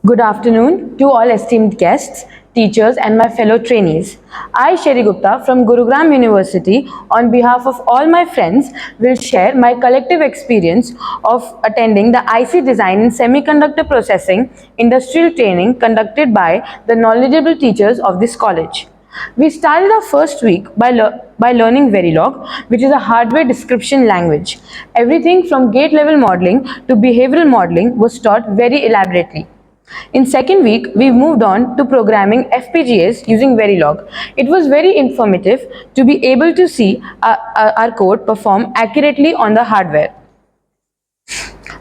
Good afternoon to all esteemed guests, teachers and my fellow trainees. I, Sherry Gupta from Gurugram University, on behalf of all my friends, will share my collective experience of attending the IC Design in Semiconductor Processing industrial training conducted by the knowledgeable teachers of this college. We started our first week by learning Verilog, which is a hardware description language. Everything from gate level modeling to behavioral modeling was taught very elaborately. In second week, we moved on to programming FPGAs using Verilog. It was very informative to be able to see our code perform accurately on the hardware.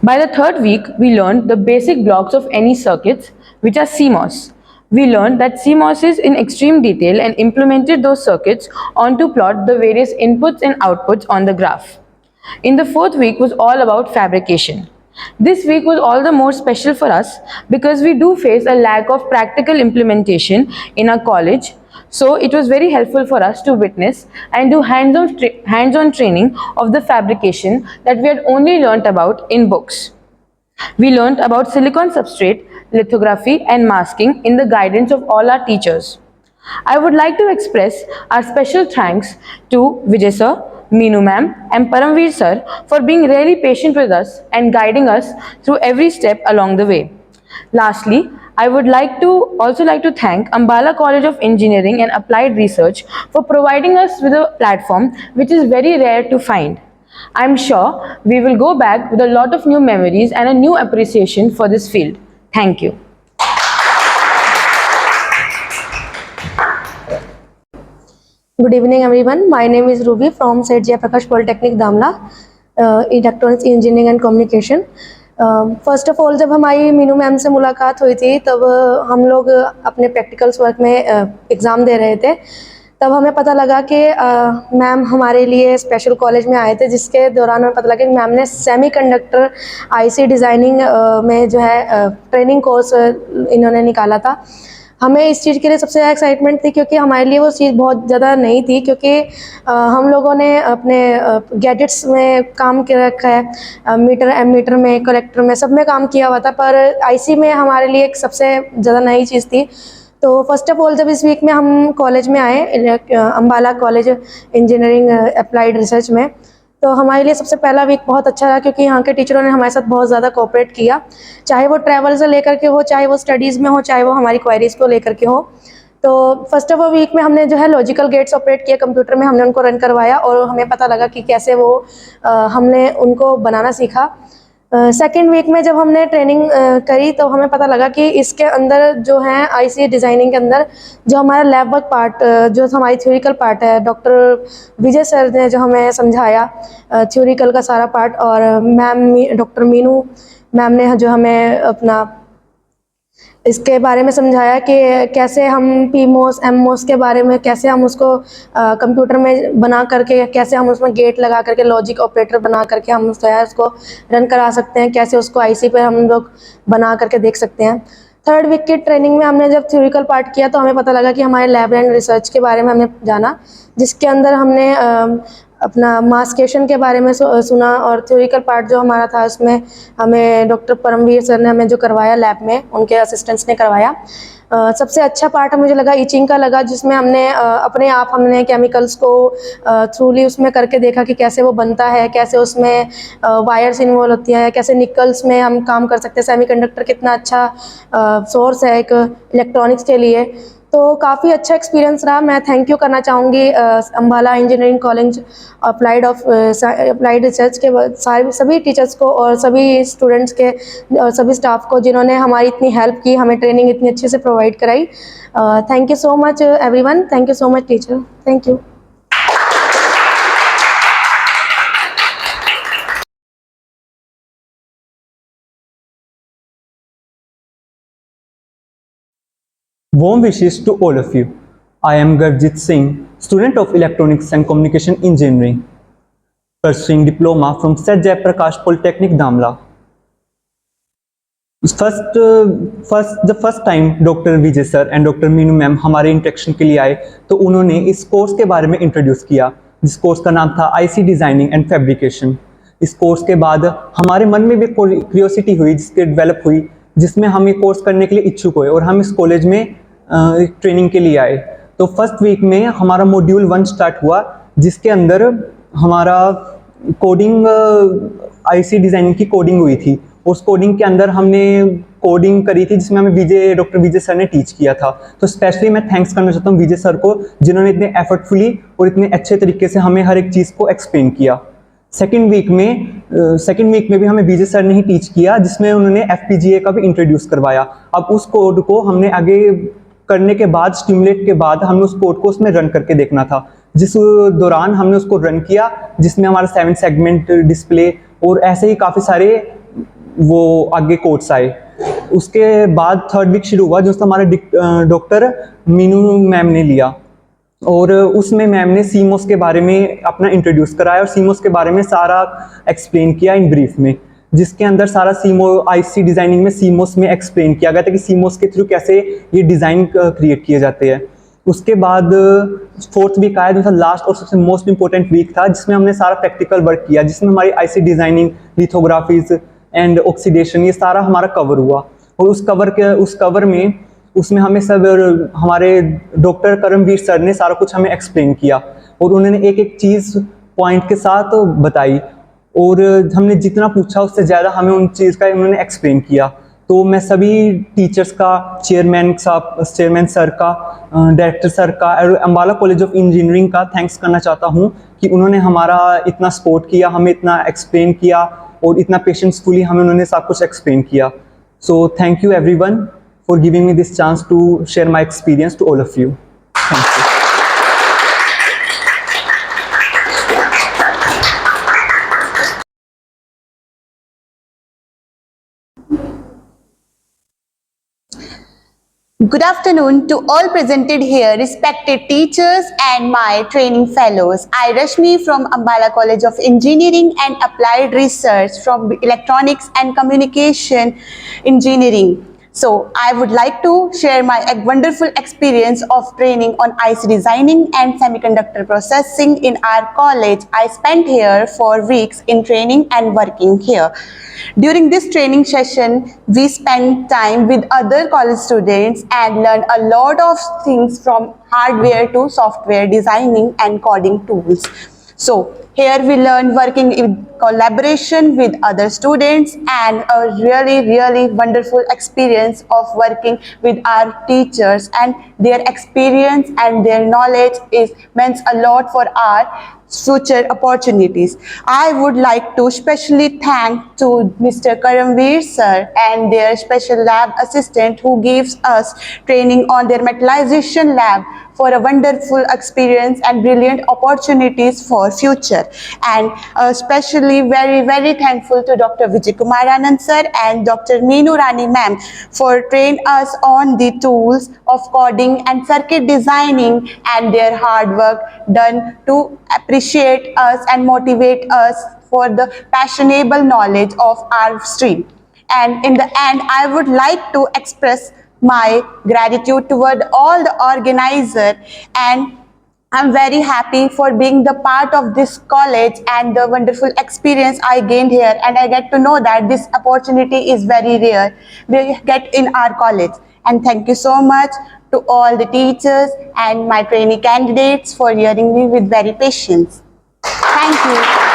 By the third week, we learned the basic blocks of any circuits, which are CMOS. We learned that CMOSs in extreme detail and implemented those circuits on to plot the various inputs and outputs on the graph. In the fourth week was all about fabrication. This week was all the more special for us because we do face a lack of practical implementation in our college. So it was very helpful for us to witness and do hands-on training of the fabrication that we had only learnt about in books. We learnt about silicon substrate, lithography and masking in the guidance of all our teachers. I would like to express our special thanks to Vijay sir, Meenu ma'am and Paramveer sir for being really patient with us and guiding us through every step along the way. Lastly, I would also like to thank Ambala College of Engineering and Applied Research for providing us with a platform which is very rare to find. I am sure we will go back with a lot of new memories and a new appreciation for this field. Thank you. Good evening everyone. My name is Ruby from Seth Jayaprakash Polytechnic Damla, Electronics Engineering and Communication. First of all जब हमारी Meenu ma'am से मुलाकात हुई थी तब हम लोग अपने प्रैक्टिकल्स वर्क में एग्ज़ाम दे रहे थे। तब हमें पता लगा कि मैम हमारे लिए स्पेशल कॉलेज में आए थे, जिसके दौरान हमें पता लगा कि मैम ने सेमीकंडक्टर आईसी डिज़ाइनिंग में जो है ट्रेनिंग कोर्स इन्होंने निकाला था। हमें इस चीज़ के लिए सबसे ज़्यादा एक्साइटमेंट थी क्योंकि हमारे लिए वो चीज़ बहुत ज़्यादा नई थी, क्योंकि हम लोगों ने अपने गैजेट्स में काम कर रखा है, मीटर एमीटर में, कलेक्टर में, सब में काम किया हुआ था, पर आईसी में हमारे लिए एक सबसे ज़्यादा नई चीज़ थी। तो फर्स्ट ऑफ ऑल जब इस वीक में हम कॉलेज में आए, Ambala college engineering applied research में, तो हमारे लिए सबसे पहला वीक बहुत अच्छा रहा क्योंकि यहाँ के टीचरों ने हमारे साथ बहुत ज़्यादा कोऑपरेट किया, चाहे वो ट्रैवल से लेकर के हो, चाहे वो स्टडीज़ में हो, चाहे वो हमारी क्वेरीज़ को लेकर के हो। तो फर्स्ट ऑफ ऑल वीक में हमने जो है लॉजिकल गेट्स ऑपरेट किया कंप्यूटर में, हमने उनको रन करवाया और हमें पता लगा कि कैसे वो हमने उनको बनाना सीखा। सेकेंड वीक में जब हमने ट्रेनिंग करी तो हमें पता लगा कि इसके अंदर जो है आईसी डिज़ाइनिंग के अंदर जो हमारा लैब वर्क पार्ट, जो हमारी थ्योरिकल पार्ट है, डॉक्टर विजय सर ने जो हमें समझाया थ्योरिकल का सारा पार्ट, और मैम डॉक्टर मीनू मैम ने जो हमें अपना इसके बारे में समझाया कि कैसे हम पीमोस एममोस के बारे में, कैसे हम उसको कंप्यूटर में बना करके, कैसे हम उसमें गेट लगा करके लॉजिक ऑपरेटर बना करके हम उसको रन करा सकते हैं, कैसे उसको आईसी पे हम लोग बना करके देख सकते हैं। थर्ड वीक की ट्रेनिंग में हमने जब थ्योरिकल पार्ट किया तो हमें पता लगा कि हमारे लैब एंड रिसर्च के बारे में हमने जाना, जिसके अंदर हमने अपना मास्केशन के बारे में सुना, और थ्योरिकल पार्ट जो हमारा था उसमें हमें डॉक्टर परमवीर सर ने हमें जो करवाया लैब में, उनके असिस्टेंट्स ने करवाया। सबसे अच्छा पार्ट मुझे लगा इचिंग का लगा, जिसमें हमने अपने आप हमने केमिकल्स को थ्रूली उसमें करके देखा कि कैसे वो बनता है, कैसे उसमें वायर्स इन्वॉल्व होती हैं, कैसे निकल्स में हम काम कर सकते हैं। सेमीकंडक्टर कितना अच्छा सोर्स है एक इलेक्ट्रॉनिक्स के लिए, तो काफ़ी अच्छा एक्सपीरियंस रहा। मैं थैंक यू करना चाहूँगी Ambala engineering college applied research के सभी टीचर्स को और सभी स्टूडेंट्स के और सभी स्टाफ को जिन्होंने हमारी इतनी हेल्प की, हमें ट्रेनिंग इतनी अच्छे से प्रोवाइड कराई। Thank you so much everyone, thank you so much teacher, thank you. Warm wishes to all of you. I am Gurjit Singh, student of Electronics and Communication Engineering, pursuing diploma from Seth Jayaprakash Polytechnic Damla. The first time Dr. Vijay sir and Dr. Meenu ma'am हमारे interaction के लिए आए तो उन्होंने इस course के बारे में इंट्रोड्यूस किया, जिस कोर्स का नाम था आईसी डिज़ाइनिंग एंड फैब्रिकेशन। इस कोर्स के बाद हमारे मन में भी क्यूरियोसिटी हुई, जिसके डेवलप हुई जिसमें हम ये कोर्स करने के लिए इच्छुक हुए और हम इस कॉलेज में ट्रेनिंग के लिए आए। तो फर्स्ट वीक में हमारा मॉड्यूल 1 स्टार्ट हुआ, जिसके अंदर हमारा कोडिंग आईसी डिज़ाइनिंग की कोडिंग हुई थी। उस कोडिंग के अंदर हमने कोडिंग करी थी जिसमें हमें डॉक्टर विजय सर ने टीच किया था। तो स्पेशली मैं थैंक्स करना चाहता हूँ विजय सर को, जिन्होंने इतने एफर्टफुली और इतने अच्छे तरीके से हमें हर एक चीज़ को एक्सप्लेन किया। सेकेंड वीक में भी हमें विजय सर ने ही टीच किया, जिसमें उन्होंने FPGA का भी इंट्रोड्यूस करवाया। अब उस कोड को हमने आगे करने के बाद, स्टिमुलेट के बाद, हमने उस कोड को उसमें रन करके देखना था, जिस दौरान हमने उसको रन किया, जिसमें हमारा 7 सेगमेंट डिस्प्ले और ऐसे ही काफ़ी सारे वो आगे कोड्स आए। उसके बाद थर्ड वीक शुरू हुआ, जिसमें हमारे डॉक्टर मीनू मैम ने लिया और उसमें मैम ने सीमोस के बारे में अपना इंट्रोड्यूस कराया और सीमोस के बारे में सारा एक्सप्लेन किया इन ब्रीफ में, जिसके अंदर सारा आईसी डिज़ाइनिंग में सीमोस में एक्सप्लेन किया गया था कि सीमोस के थ्रू कैसे ये डिज़ाइन क्रिएट किए जाते हैं। उसके बाद फोर्थ वीक आया, जो लास्ट और सबसे मोस्ट इंपॉर्टेंट वीक था, जिसमें हमने सारा प्रैक्टिकल वर्क किया, जिसमें हमारी आईसी डिज़ाइनिंग, लिथोग्राफीज एंड ऑक्सीडेशन, ये सारा हमारा कवर हुआ। और उस कवर में उसमें हमें सब हमारे डॉक्टर करमवीर सर ने सारा कुछ हमें एक्सप्लेन किया और उन्होंने एक एक चीज़ पॉइंट के साथ बताई और हमने जितना पूछा उससे ज़्यादा हमें उन चीज़ का उन्होंने एक्सप्लेन किया। तो मैं सभी टीचर्स का, चेयरमैन सर का, डायरेक्टर सर का और अम्बाला कॉलेज ऑफ इंजीनियरिंग का थैंक्स करना चाहता हूँ कि उन्होंने हमारा इतना सपोर्ट किया, हमें इतना एक्सप्लेन किया और इतना पेशेंसफुली हमें उन्होंने सब कुछ एक्सप्लेन किया। So thank you everyone for giving me this chance to share my experience to all of you. Thank you. Good afternoon to all presented here, respected teachers and my training fellows. I, Rashmi from Ambala College of Engineering and Applied Research from Electronics and Communication Engineering. So I would like to share my wonderful experience of training on IC designing and semiconductor processing in our college. I spent here for weeks in training and working here. During this training session, we spent time with other college students and learned a lot of things from hardware to software designing and coding tools. So here we learn working in collaboration with other students and a really wonderful experience of working with our teachers, and their experience and their knowledge means a lot for our future opportunities. I would like to specially thank to Mr. Karamveer sir and their special lab assistant who gives us training on their metallization lab for a wonderful experience and brilliant opportunities for future. And especially very thankful to Dr. Vijay Kumar Anand sir and Dr. Meenu Rani ma'am for training us on the tools of coding and circuit designing, and their hard work done to appreciate us and motivate us for the passionable knowledge of our stream. And in the end, I would like to express my gratitude toward all the organizer, and I'm very happy for being the part of this college and the wonderful experience I gained here, and I get to know that this opportunity is very rare we get in our college. And thank you so much to all the teachers and my trainee candidates for hearing me with very patience. Thank you.